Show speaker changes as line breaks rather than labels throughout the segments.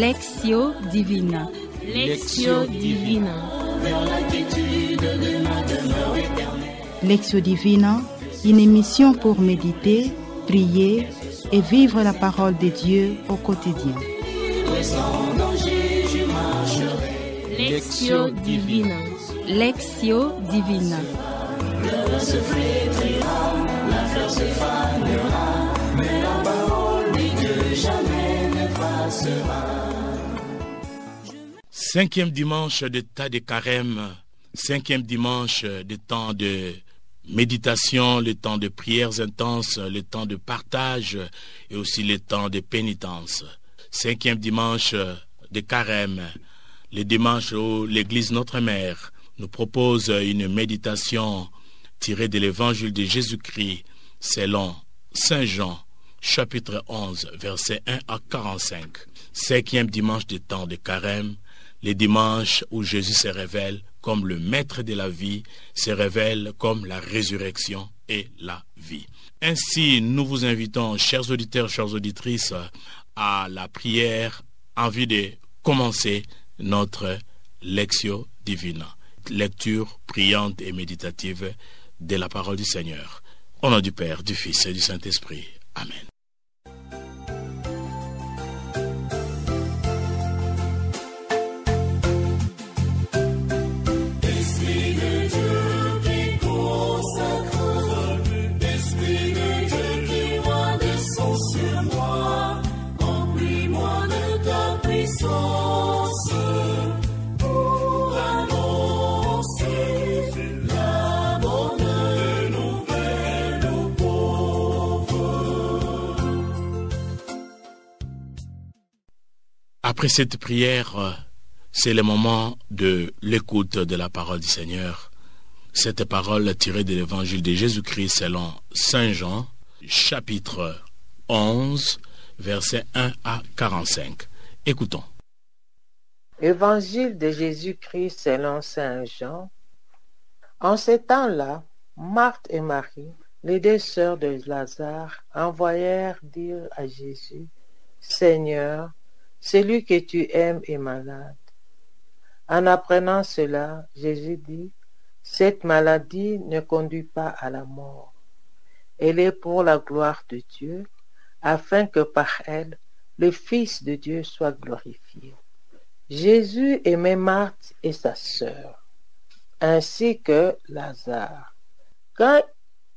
Lectio Divina.
Lectio Divina.
Lectio Divina, une émission pour méditer, prier et vivre la parole de Dieu au quotidien.
Lectio Divina.
Lectio Divina.
Cinquième dimanche de tas de carême, cinquième dimanche de temps de méditation, le temps de prières intenses, le temps de partage et aussi le temps de pénitence. Cinquième dimanche de carême, le dimanche où l'Église Notre-Mère nous propose une méditation tirée de l'Évangile de Jésus-Christ selon Saint Jean, chapitre 11, versets 1 à 45. Cinquième dimanche de temps de carême, le dimanche où Jésus se révèle comme le maître de la vie, se révèle comme la résurrection et la vie. Ainsi, nous vous invitons, chers auditeurs, chères auditrices, à la prière en vue de commencer notre Lectio Divina, lecture priante et méditative de la parole du Seigneur. Au nom du Père, du Fils et du Saint-Esprit. Amen. Après cette prière, c'est le moment de l'écoute de la parole du Seigneur. Cette parole tirée de l'Évangile de Jésus-Christ selon Saint Jean, chapitre 11, versets 1 à 45. Écoutons.
Évangile de Jésus-Christ selon Saint Jean. En ces temps-là, Marthe et Marie, les deux sœurs de Lazare, envoyèrent dire à Jésus, « Seigneur, celui que tu aimes est malade. » En apprenant cela, Jésus dit, « Cette maladie ne conduit pas à la mort. Elle est pour la gloire de Dieu, afin que par elle, le Fils de Dieu soit glorifié. » Jésus aimait Marthe et sa sœur, ainsi que Lazare. Quand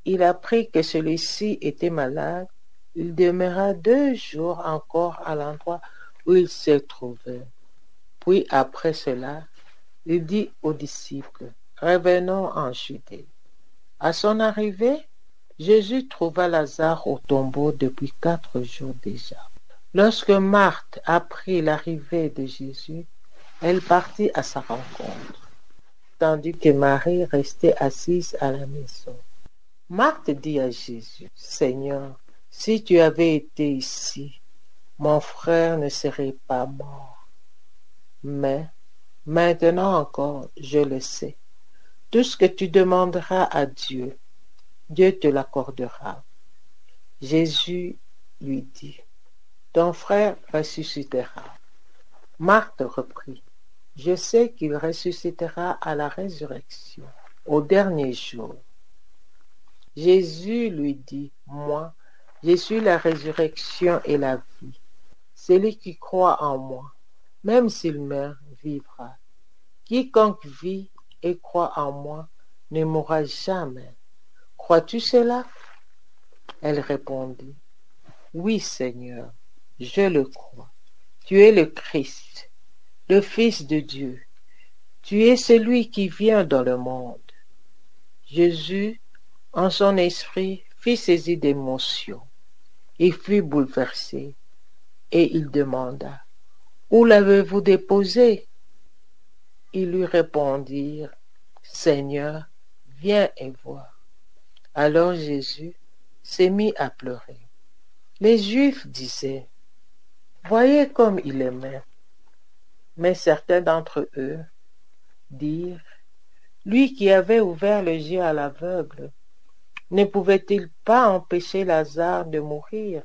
il apprit que celui-ci était malade, il demeura 2 jours encore à l'endroit où il se trouvait. Puis après cela, il dit aux disciples, « Revenons en Judée. » À son arrivée, Jésus trouva Lazare au tombeau depuis 4 jours déjà. Lorsque Marthe apprit l'arrivée de Jésus, elle partit à sa rencontre, tandis que Marie restait assise à la maison. Marthe dit à Jésus, « Seigneur, si tu avais été ici, mon frère ne serait pas mort. Mais maintenant encore, je le sais. Tout ce que tu demanderas à Dieu, Dieu te l'accordera. » Jésus lui dit, « Ton frère ressuscitera. » Marthe reprit, « Je sais qu'il ressuscitera à la résurrection, au dernier jour. » Jésus lui dit, « Moi, je suis la résurrection et la vie. Celui qui croit en moi, même s'il meurt, vivra. Quiconque vit et croit en moi ne mourra jamais. Crois-tu cela? » Elle répondit, « Oui, Seigneur, je le crois. Tu es le Christ, le Fils de Dieu. Tu es celui qui vient dans le monde. » Jésus, en son esprit, fut saisi d'émotion. Il fut bouleversé et il demanda, « Où l'avez-vous déposé? » Ils lui répondirent, « Seigneur, viens et vois. » Alors Jésus s'est mis à pleurer. Les Juifs disaient, « Voyez comme il aimait. » Mais certains d'entre eux dirent, « Lui qui avait ouvert les yeux à l'aveugle, ne pouvait-il pas empêcher Lazare de mourir? »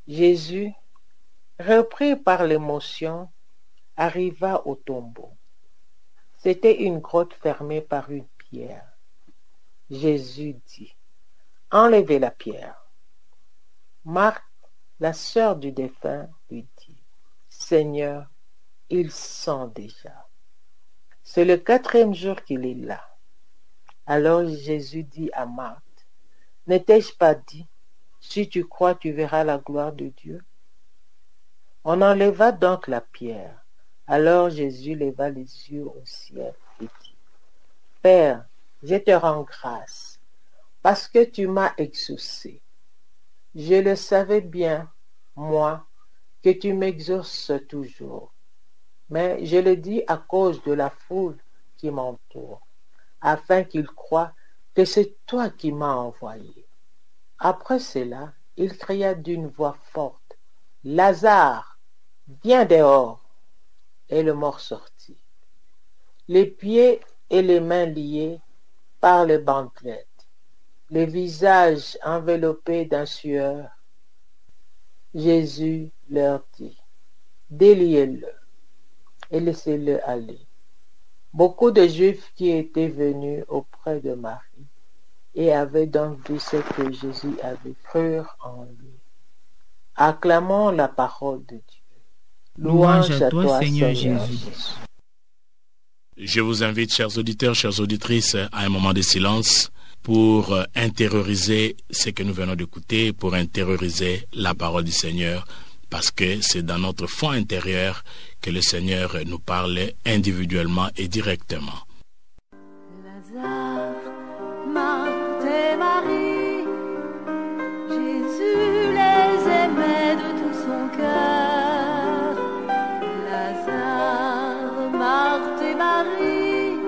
Jésus, repris par l'émotion, arriva au tombeau. C'était une grotte fermée par une pierre. Jésus dit, « Enlevez la pierre. » Marthe, la sœur du défunt, lui dit, « Seigneur, il sent déjà. C'est le 4e jour qu'il est là. » Alors Jésus dit à Marthe, « Ne t'ai-je pas dit, si tu crois, tu verras la gloire de Dieu? » On enleva donc la pierre. Alors Jésus leva les yeux au ciel et dit, « Père, je te rends grâce, parce que tu m'as exaucé. Je le savais bien, moi, que tu m'exauces toujours. Mais je le dis à cause de la foule qui m'entoure, afin qu'ils croient que c'est toi qui m'as envoyé. » Après cela, il cria d'une voix forte, « Lazare, viens dehors !» Et le mort sortit, les pieds et les mains liés par les bandelettes, les visages enveloppés d'un sueur. Jésus leur dit, « Déliez-le et laissez-le aller. » Beaucoup de Juifs qui étaient venus auprès de Marie et avaient donc vu ce que Jésus avait cru en lui. Acclamons la parole de Dieu.
Louange à toi, Seigneur Jésus.
Je vous invite, chers auditeurs, chères auditrices, à un moment de silence pour intérioriser ce que nous venons d'écouter, pour intérioriser la parole du Seigneur, parce que c'est dans notre fond intérieur que le Seigneur nous parle individuellement et directement.
Lazare, Marthe et Marie, Jésus les aimait de tout son cœur. Lazare, Marthe et Marie,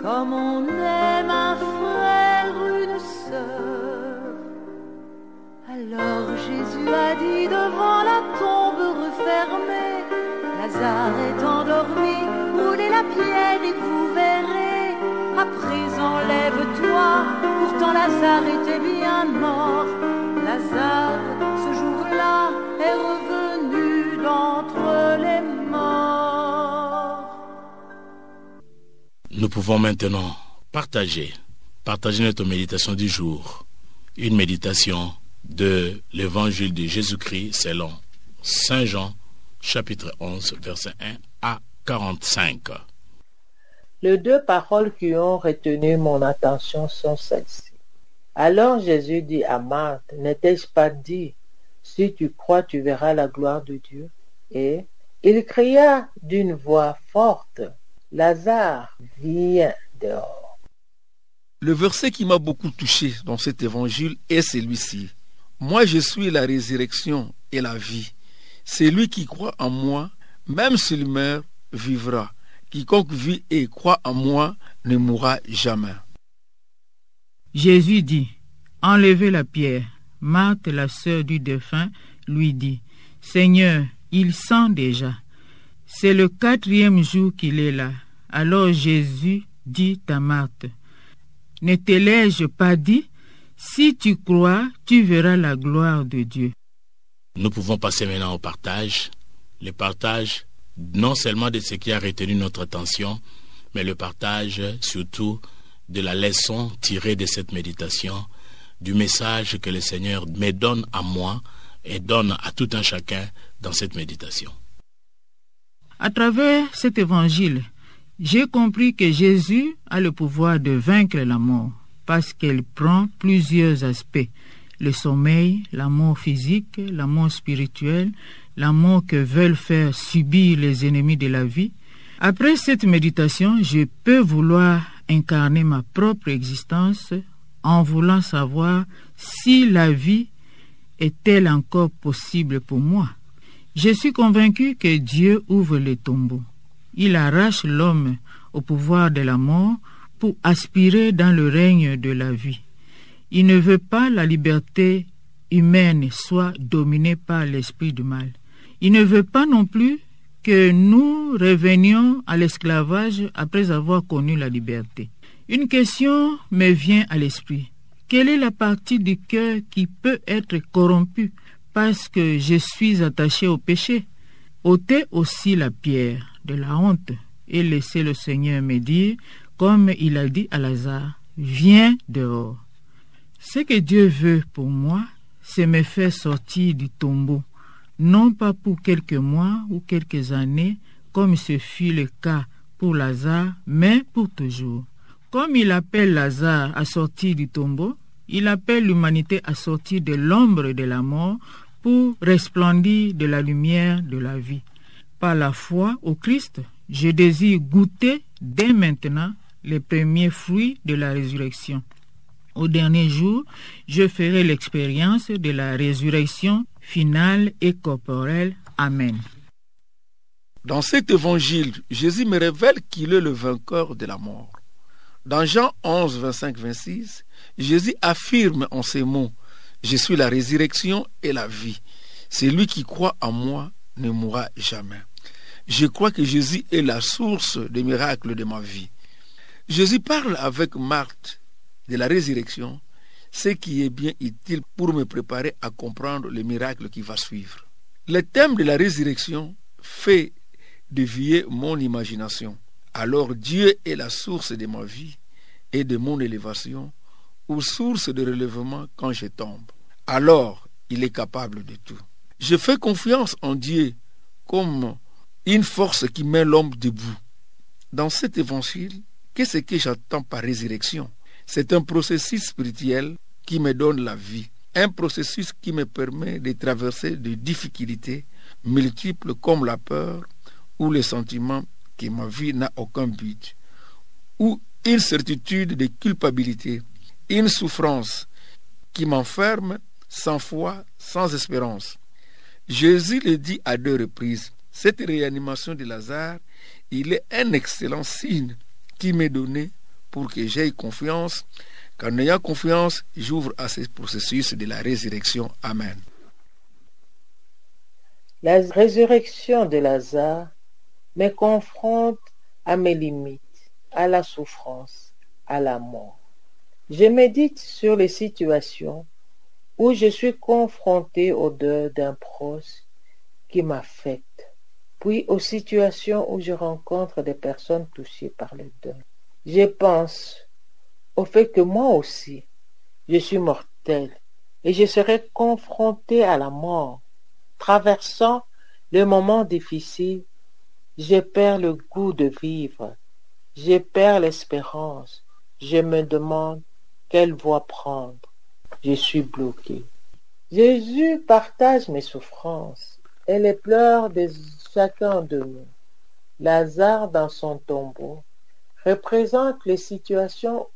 comme on aime un frère, une sœur. Alors Jésus a dit devant la tombe refermée, Lazare est endormi, roulez la pierre et vous verrez. À présent lève-toi, pourtant Lazare était bien mort. Lazare, ce jour-là, est revenu d'entre les morts.
Nous pouvons maintenant partager notre méditation du jour. Une méditation de l'évangile de Jésus-Christ selon Saint Jean, chapitre 11, versets 1 à 45.
Les 2 paroles qui ont retenu mon attention sont celles-ci. Alors Jésus dit à Marthe, « Ne t'ai-je pas dit, si tu crois, tu verras la gloire de Dieu ?» Et il cria d'une voix forte, « Lazare, viens dehors. »
Le verset qui m'a beaucoup touché dans cet évangile est celui-ci. « Moi, je suis la résurrection et la vie. Celui qui croit en moi, même s'il meurt, vivra. Quiconque vit et croit en moi ne mourra jamais. »
Jésus dit, « Enlevez la pierre. » Marthe, la sœur du défunt, lui dit, « Seigneur, il sent déjà. C'est le 4e jour qu'il est là. » Alors Jésus dit à Marthe, « Ne te l'ai-je pas dit? Si tu crois, tu verras la gloire de Dieu. »
Nous pouvons passer maintenant au partage. Le partage non seulement de ce qui a retenu notre attention, mais le partage surtout de la leçon tirée de cette méditation, du message que le Seigneur me donne à moi et donne à tout un chacun dans cette méditation.
À travers cet évangile, j'ai compris que Jésus a le pouvoir de vaincre la mort, parce qu'elle prend plusieurs aspects. Le sommeil, la mort physique, la mort spirituelle, la mort que veulent faire subir les ennemis de la vie. Après cette méditation, je peux vouloir incarner ma propre existence en voulant savoir si la vie est-elle encore possible pour moi. Je suis convaincu que Dieu ouvre les tombeaux. Il arrache l'homme au pouvoir de la mort pour aspirer dans le règne de la vie. Il ne veut pas la liberté humaine soit dominée par l'esprit du mal. Il ne veut pas non plus que nous revenions à l'esclavage après avoir connu la liberté. Une question me vient à l'esprit. Quelle est la partie du cœur qui peut être corrompue parce que je suis attaché au péché. Ôtez aussi la pierre de la honte et laissez le Seigneur me dire, comme il a dit à Lazare, viens dehors. Ce que Dieu veut pour moi, c'est me faire sortir du tombeau, non pas pour quelques mois ou quelques années, comme ce fut le cas pour Lazare, mais pour toujours. Comme il appelle Lazare à sortir du tombeau, il appelle l'humanité à sortir de l'ombre de la mort pour resplendir de la lumière de la vie. Par la foi au Christ, je désire goûter dès maintenant les premiers fruits de la résurrection. Au dernier jour, je ferai l'expérience de la résurrection finale et corporelle. Amen.
Dans cet évangile, Jésus me révèle qu'il est le vainqueur de la mort. Dans Jean 11, 25, 26, Jésus affirme en ces mots, « Je suis la résurrection et la vie. Celui qui croit en moi ne mourra jamais. » Je crois que Jésus est la source des miracles de ma vie. Jésus parle avec Marthe de la résurrection, ce qui est bien utile pour me préparer à comprendre le miracle qui va suivre. Le thème de la résurrection fait dévier mon imagination. Alors Dieu est la source de ma vie et de mon élévation, ou source de relèvement quand je tombe. Alors il est capable de tout. Je fais confiance en Dieu comme une force qui met l'homme debout. Dans cet évangile, qu'est-ce que j'entends par résurrection? C'est un processus spirituel qui me donne la vie, un processus qui me permet de traverser des difficultés multiples comme la peur ou le sentiment que ma vie n'a aucun but, ou une certitude de culpabilité, une souffrance qui m'enferme sans foi, sans espérance. Jésus le dit à 2 reprises. Cette réanimation de Lazare, il est un excellent signe qui m'est donné pour que j'aie confiance. Qu'en ayant confiance, j'ouvre à ce processus de la résurrection. Amen.
La résurrection de Lazare me confronte à mes limites, à la souffrance, à la mort. Je médite sur les situations où je suis confronté au deuil d'un proche qui m'affecte, puis aux situations où je rencontre des personnes touchées par le deuil. Je pense au fait que moi aussi, je suis mortel et je serai confronté à la mort. Traversant le moment difficile, je perds le goût de vivre, je perds l'espérance, je me demande quelle voie prendre. Je suis bloqué. Jésus partage mes souffrances et les pleurs de chacun de nous. Lazare dans son tombeau représente les situations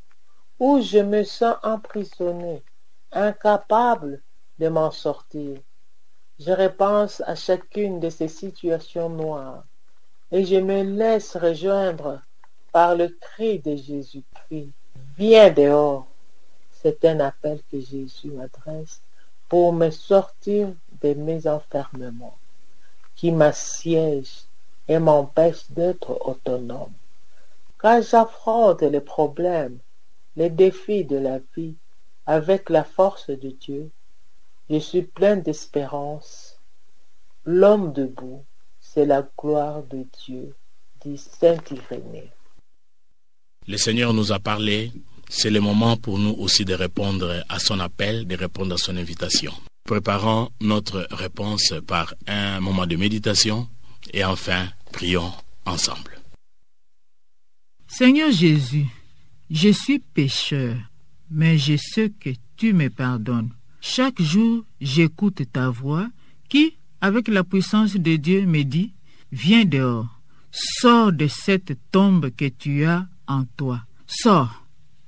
où je me sens emprisonné, incapable de m'en sortir. Je repense à chacune de ces situations noires et je me laisse rejoindre par le cri de Jésus-Christ. Viens dehors. C'est un appel que Jésus m'adresse pour me sortir de mes enfermements qui m'assiègent et m'empêchent d'être autonome. Quand j'affronte les problèmes, les défis de la vie avec la force de Dieu, je suis plein d'espérance. L'homme debout, c'est la gloire de Dieu, dit saint Irénée.
Le Seigneur nous a parlé. C'est le moment pour nous aussi de répondre à son appel, de répondre à son invitation. Préparons notre réponse par un moment de méditation et enfin, prions ensemble.
Seigneur Jésus, je suis pécheur, mais je sais que tu me pardonnes. Chaque jour, j'écoute ta voix qui, avec la puissance de Dieu, me dit « Viens dehors, sors de cette tombe que tu as en toi, sors.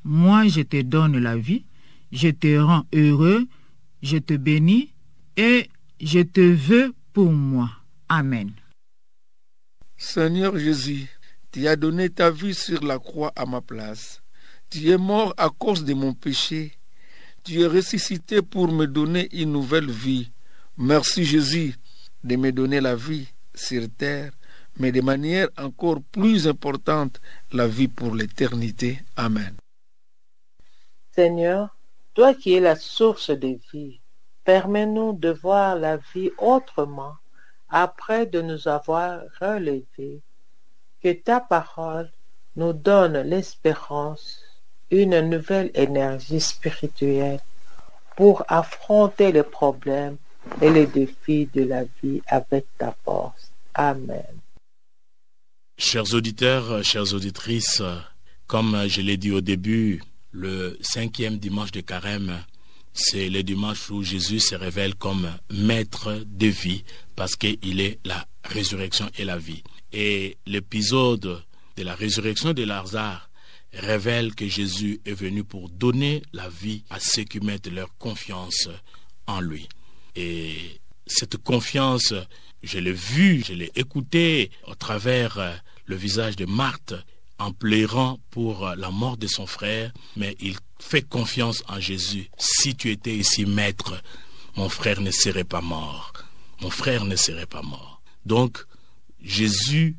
Moi, je te donne la vie, je te rends heureux, je te bénis et je te veux pour moi. Amen. »
Seigneur Jésus, tu as donné ta vie sur la croix à ma place. Tu es mort à cause de mon péché. Tu es ressuscité pour me donner une nouvelle vie. Merci Jésus de me donner la vie sur terre, mais de manière encore plus importante, la vie pour l'éternité. Amen.
Seigneur, toi qui es la source de vie, Permets-nous de voir la vie autrement après de nous avoir relevés. Que ta parole nous donne l'espérance, une nouvelle énergie spirituelle pour affronter les problèmes et les défis de la vie avec ta force. Amen.
Chers auditeurs, chères auditrices, comme je l'ai dit au début, le 5e dimanche de Carême, c'est le dimanche où Jésus se révèle comme maître de vie parce qu'il est la résurrection et la vie. Et l'épisode de la résurrection de Lazare révèle que Jésus est venu pour donner la vie à ceux qui mettent leur confiance en lui. Et cette confiance, je l'ai vue, je l'ai écoutée au travers le visage de Marthe en pleurant pour la mort de son frère, mais il fait confiance en Jésus. Si tu étais ici, maître, mon frère ne serait pas mort. Mon frère ne serait pas mort. Donc, Jésus,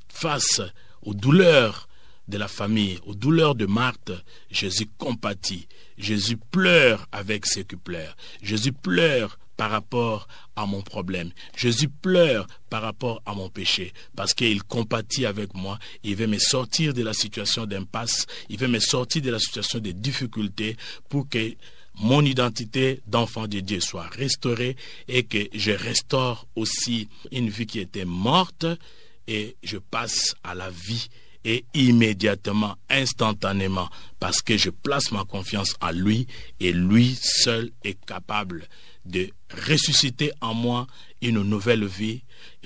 face aux douleurs de la famille, aux douleurs de Marthe, Jésus compatit. Jésus pleure avec ceux qui pleurent. Jésus pleure par rapport à mon problème. Jésus pleure par rapport à mon péché, parce qu'il compatit avec moi. Il veut me sortir de la situation d'impasse, il veut me sortir de la situation de difficulté pour que mon identité d'enfant de Dieu soit restaurée et que je restaure aussi une vie qui était morte et je passe à la vie et immédiatement, instantanément, parce que je place ma confiance en lui et lui seul est capable de ressusciter en moi une nouvelle vie,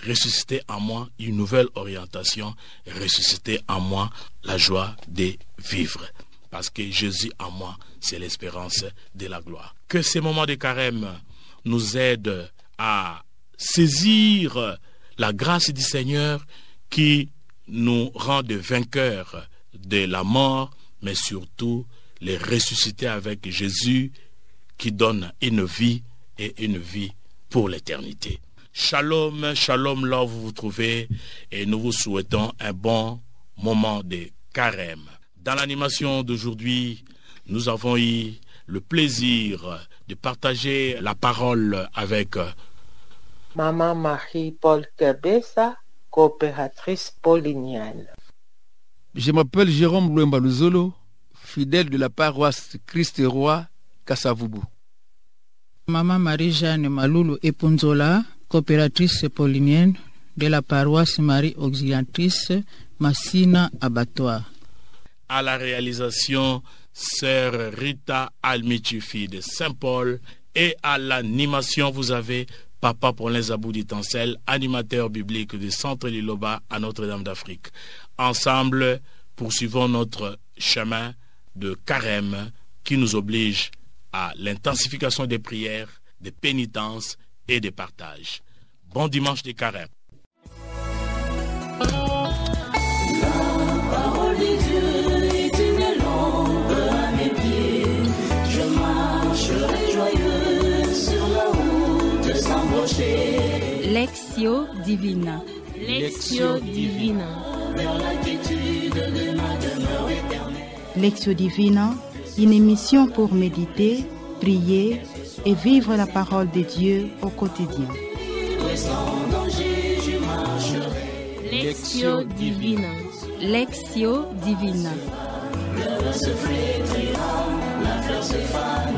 ressusciter en moi une nouvelle orientation, ressusciter en moi la joie de vivre. Parce que Jésus en moi, c'est l'espérance de la gloire. Que ces moments de carême nous aident à saisir la grâce du Seigneur qui nous rend des vainqueurs de la mort, mais surtout les ressusciter avec Jésus qui donne une vie et une vie pour l'éternité. Shalom, shalom là où vous vous trouvez et nous vous souhaitons un bon moment de carême. Dans l'animation d'aujourd'hui, nous avons eu le plaisir de partager la parole avec
Maman Marie-Paul Kebesa, coopératrice paulinienne.
Je m'appelle Jérôme Louemba-Luzolo, fidèle de la paroisse Christ-Roi, Kassavubu.
Maman Marie-Jeanne Maloulou Epunzola, coopératrice paulinienne de la paroisse Marie Auxiliatrice, Massina Abattoir.
À la réalisation, sœur Rita Almichifi de Saint-Paul, et à l'animation, vous avez Papa Paulin Zabou d'Itancel, animateur biblique du Centre Liloba à Notre-Dame d'Afrique. Ensemble, poursuivons notre chemin de carême qui nous oblige à l'intensification des prières, des pénitences et des partages. Bon dimanche de carême.
Lectio Divina.
Lectio Divina.
Lectio Divina, une émission pour méditer, prier et vivre la parole de Dieu au quotidien.
Lectio Divina.
Lectio Divina.
Le soufflet triomphant, la fleur se fane.